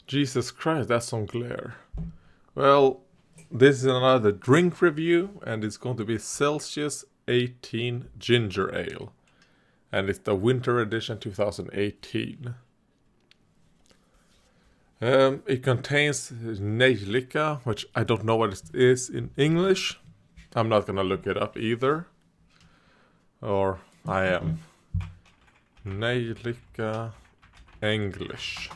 Jesus Christ, that's some glare. Well, this is another drink review, and it's going to be Celsius 18 Ginger Ale. And it's the Winter Edition 2018. It contains nejlika, which I don't know what it is in English. I'm not gonna look it up either. Or I am. Nejlika English.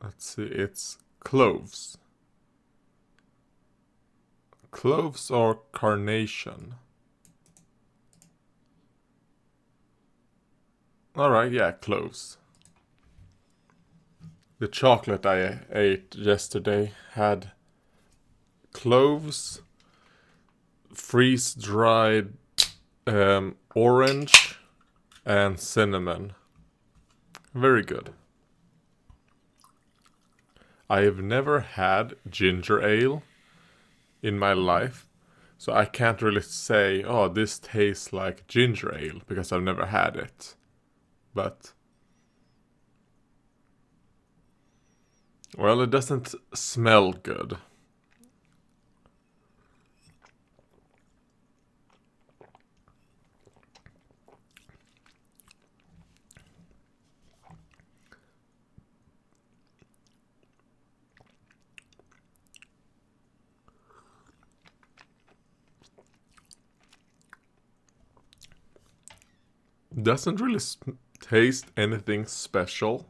Let's see, it's cloves. Cloves or carnation? Alright, yeah, cloves. The chocolate I ate yesterday had cloves, freeze-dried orange, and cinnamon. Very good. I have never had ginger ale in my life, so I can't really say, oh, this tastes like ginger ale, because I've never had it. But, well, it doesn't smell good. Doesn't really taste anything special.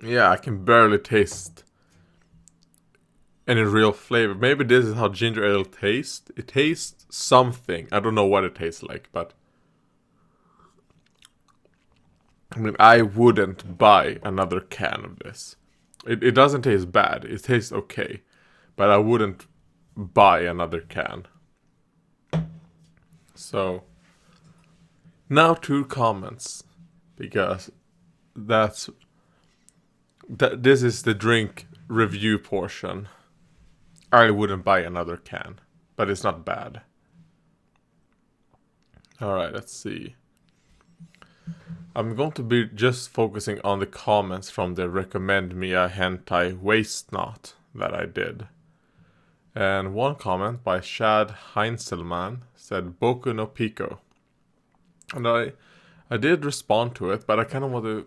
Yeah, I can barely taste any real flavor. Maybe this is how ginger ale tastes. It tastes something. I don't know what it tastes like, but I mean, I wouldn't buy another can of this. It doesn't taste bad. It tastes okay, but I wouldn't buy another can. So now 2 comments, because this is the drink review portion. I wouldn't buy another can, but it's not bad. Alright, let's see. I'm going to be just focusing on the comments from the recommend me a hentai waste not that I did. And one comment by Shad Heinzelman said Boku no Pico. And I did respond to it, but I kind of want to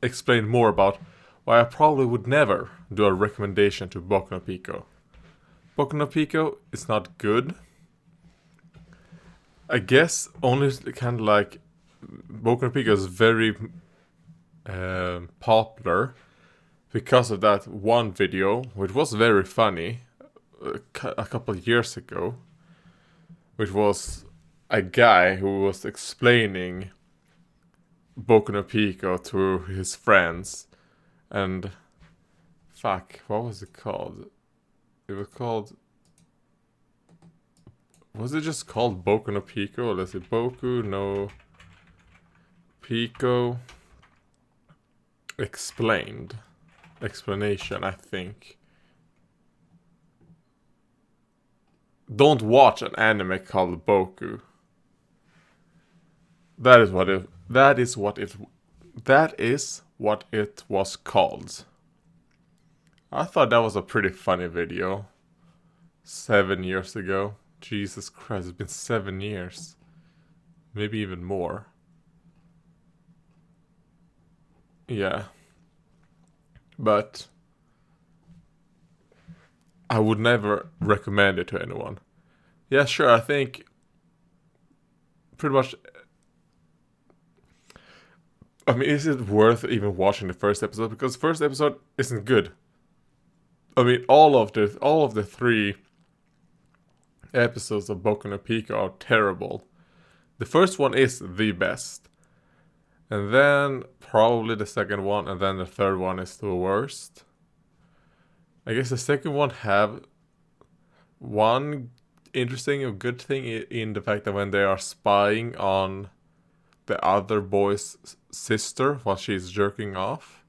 explain more about why I probably would never do a recommendation to Boku no Pico. Boku no Pico is not good. I guess only kind of like Boku no Pico is very popular because of that one video, which was very funny a couple of years ago, which was a guy who was explaining Boku no Pico to his friends, and fuck, what was it called? It was called... Was it just called Boku no Pico, or let's see, Boku no Pico explained. Explanation, I think. Don't watch an anime called Boku. That is what it was called. I thought that was a pretty funny video 7 years ago. Jesus Christ, it's been 7 years. Maybe even more. Yeah. But I would never recommend it to anyone. Yeah, sure, I think pretty much... I mean, is it worth even watching the first episode? Because the first episode isn't good. I mean, all of the 3 episodes of Boku no Pico are terrible. The first one is the best. And then probably the second one, and then the third one is the worst. I guess the second one have one interesting or good thing in the fact that when they are spying on the other boy's sister while she's jerking off,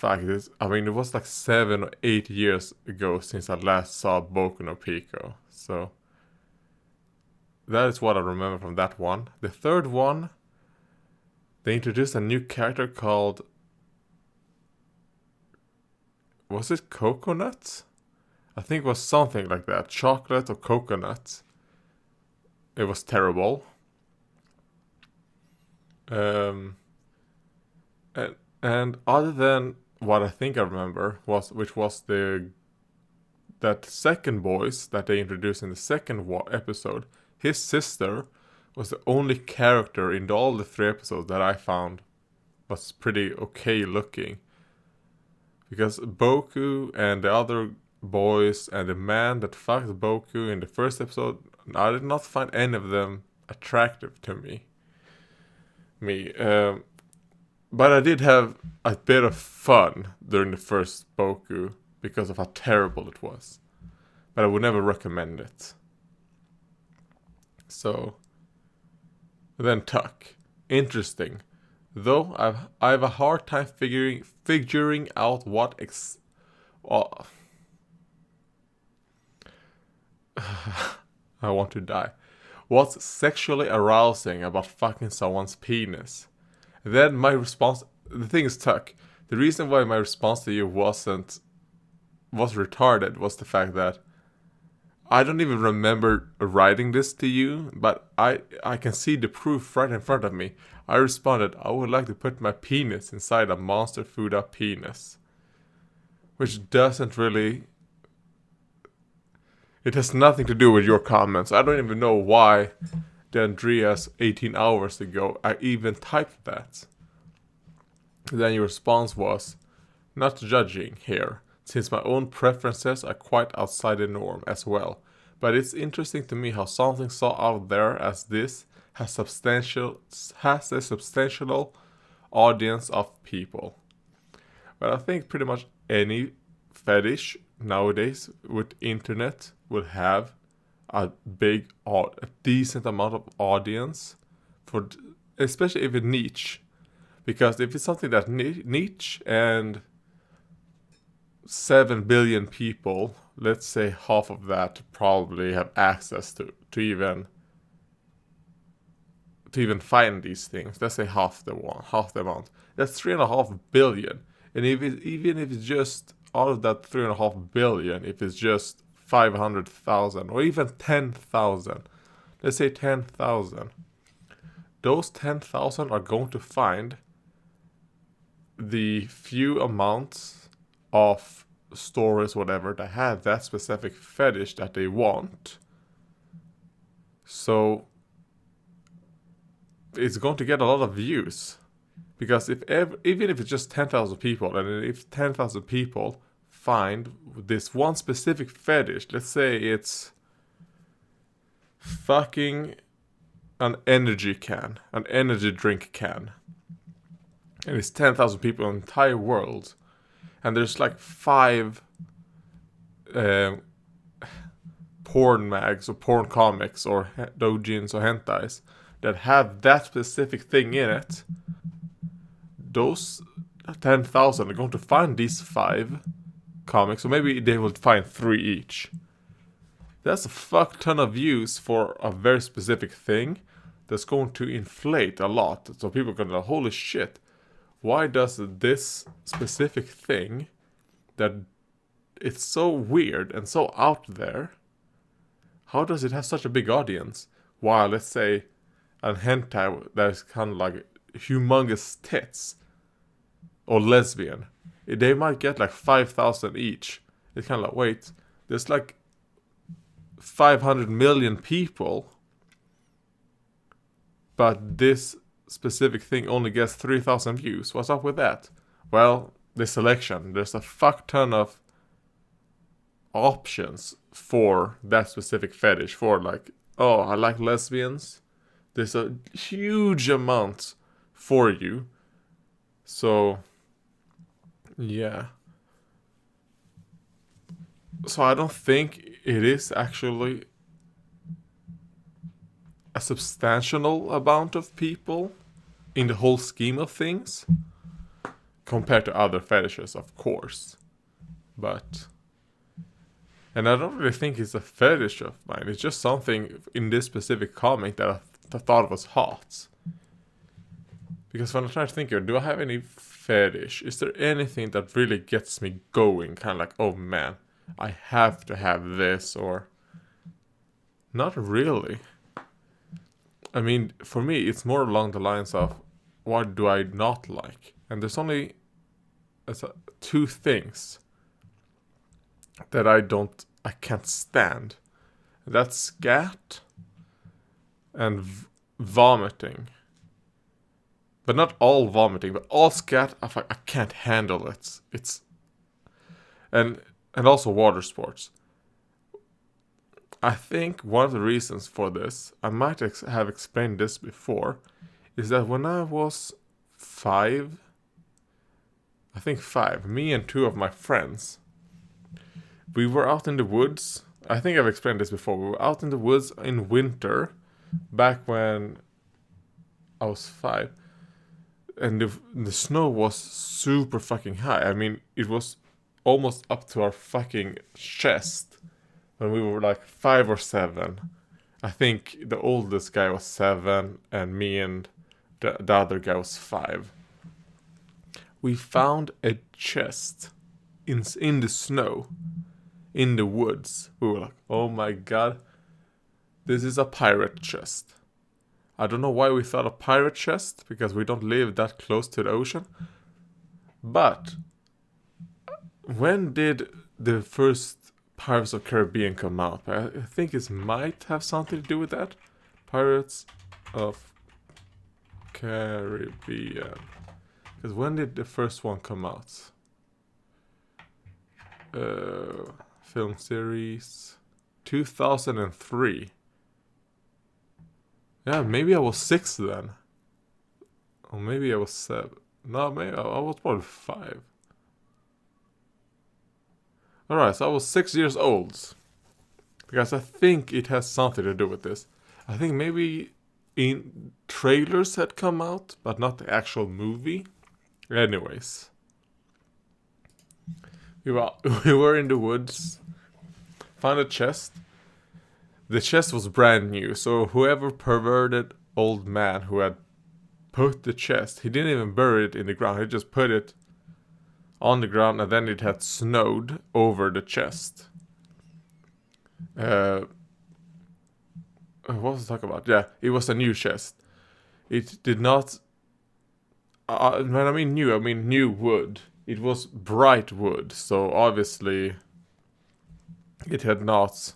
fuck this. I mean, it was like 7 or 8 years ago since I last saw Boku no Pico. So that is what I remember from that one. The third one, they introduced a new character called, was it Coconut? I think it was something like that. Chocolate or coconut. It was terrible. And other than what I think I remember which was that second voice that they introduced in the second episode, his sister was the only character in all the 3 episodes that I found was pretty okay looking. Because Boku and the other boys and the man that fucked Boku in the first episode, I did not find any of them attractive to me. But I did have a bit of fun during the first Boku because of how terrible it was. But I would never recommend it. So, then Tuck. Interesting. Though I have a hard time figuring out what I want to die. What's sexually arousing about fucking someone's penis? Then my response, the thing is, Tuck, the reason why my response to you was retarded was the fact that I don't even remember writing this to you, but I can see the proof right in front of me. I responded, I would like to put my penis inside a monster food up penis. Which doesn't really... It has nothing to do with your comments. I don't even know why the Andreas 18 hours ago I even typed that. Then your response was, not judging here, since my own preferences are quite outside the norm as well. But it's interesting to me how something so out there as this has a substantial audience of people. But I think pretty much any fetish nowadays with internet will have a decent amount of audience, for especially if it's niche. Because if it's something that niche and 7 billion people, let's say half of that probably have access to even find these things. Let's say half the amount. That's 3.5 billion. And even if it's just out of that 3.5 billion, if it's just 500,000 or even 10,000, let's say 10,000, those 10,000 are going to find the few amounts of stories, whatever, that have that specific fetish that they want. So it's going to get a lot of views. Because even if it's just 10,000 people, and if 10,000 people find this one specific fetish, let's say it's fucking an energy drink can, and it's 10,000 people in the entire world, and there's like 5 porn mags or porn comics or doujins or hentais that have that specific thing in it, those 10,000 are going to find these 5 comics, or maybe they will find 3 each. That's a fuck ton of views for a very specific thing that's going to inflate a lot. So people are going to, holy shit, why does this specific thing that it's so weird and so out there, how does it have such a big audience? While, let's say, a hentai that's kind of like humongous tits or lesbian, they might get like 5,000 each. It's kind of like, wait, there's like 500 million people, but this specific thing only gets 3,000 views. What's up with that? Well, the selection. There's a fuck ton of options for that specific fetish. For like, oh, I like lesbians. There's a huge amount for you. So, yeah. So I don't think it is actually a substantial amount of people in the whole scheme of things. compared to other fetishes, of course. But... And I don't really think it's a fetish of mine. It's just something in this specific comic that I thought was hot. Because when I try to think of it, do I have any fetish? Is there anything that really gets me going? Kind of like, oh man, I have to have this, or... Not really. I mean, for me, it's more along the lines of, what do I not like? And there's only two things that I can't stand. That's scat and vomiting. But not all vomiting, but all scat, I can't handle it. And also water sports. I think one of the reasons for this, I might have explained this before, is that when I was 5, me and 2 of my friends, we were out in the woods. I think I've explained this before. We were out in the woods in winter, back when I was 5. And the snow was super fucking high. I mean, it was almost up to our fucking chest when we were like 5 or 7. I think the oldest guy was 7, and me and the other guy was 5. We found a chest in the snow, in the woods. We were like, oh my god, this is a pirate chest. I don't know why we thought a pirate chest, because we don't live that close to the ocean. But when did the first Pirates of Caribbean come out? I think it might have something to do with that. Pirates of Caribbean. Because when did the first one come out? Film series 2003. Yeah, maybe I was 6 then. Or maybe I was 7. No, maybe I was probably 5. Alright, so I was 6 years old. Because I think it has something to do with this. I think maybe in trailers had come out, but not the actual movie. Anyways. We were in the woods. Found a chest. The chest was brand new, so whoever perverted old man who had put the chest, he didn't even bury it in the ground, he just put it on the ground, and then it had snowed over the chest. What was I talking about? Yeah, it was a new chest. It did not... when I mean new wood. It was bright wood, so obviously it had not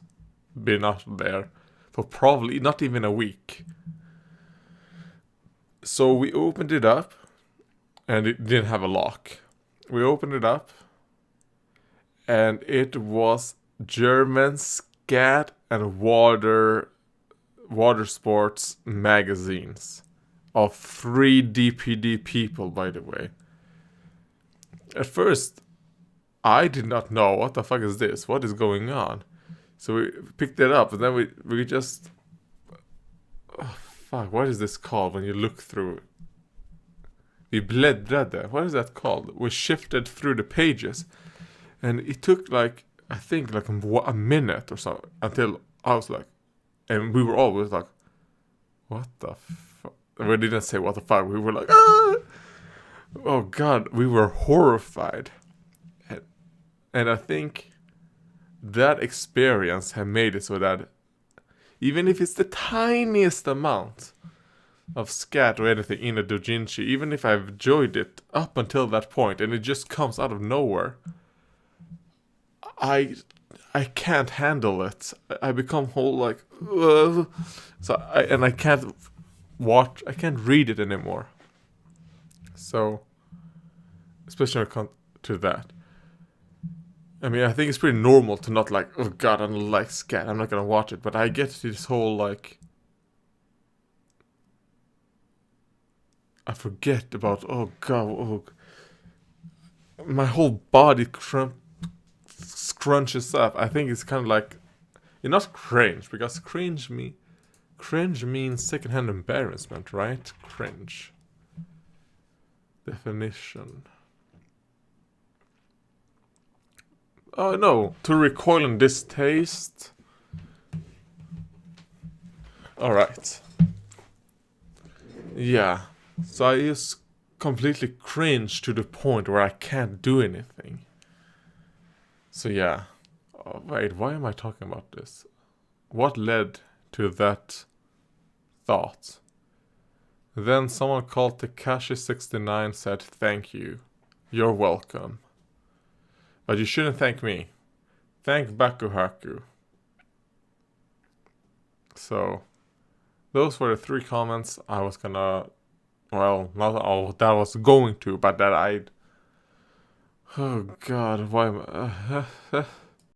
been out there for probably not even a week. So we opened it up, and it didn't have a lock. We opened it up, and it was German scat and water sports magazines of 3 DPD people, by the way. At first, I did not know what the fuck is this, what is going on. So we picked it up, and then we just... Oh, fuck, what is this called when you look through? We bläddrade. What is that called? We shifted through the pages. And it took like, I think like a minute or so until I was like... And we were always like, what the fuck? We didn't say what the fuck. We were like, ah! Oh god, we were horrified. And I think that experience had made it so that even if it's the tiniest amount of scat or anything in a doujinshi, even if I've enjoyed it up until that point and it just comes out of nowhere, I can't handle it. I become whole like, so I can't read it anymore. So, especially when it comes to that. I mean, I think it's pretty normal to not like, oh god, I don't like scat, I'm not gonna watch it. But I get this whole like, I forget about, oh god, my whole body scrunches up. I think it's kind of like, you're not cringe, because cringe means secondhand embarrassment, right? Cringe. Definition. Oh no, to recoil in distaste. Alright. Yeah. So I just completely cringe to the point where I can't do anything. So yeah. Oh, wait, why am I talking about this? What led to that thought? Then someone called Takashi69 said thank you. You're welcome. But you shouldn't thank me. Thank Bakuhaku. So, those were the 3 comments I was gonna... Well, not all that I was going to, but that I'd... Oh god, why am I...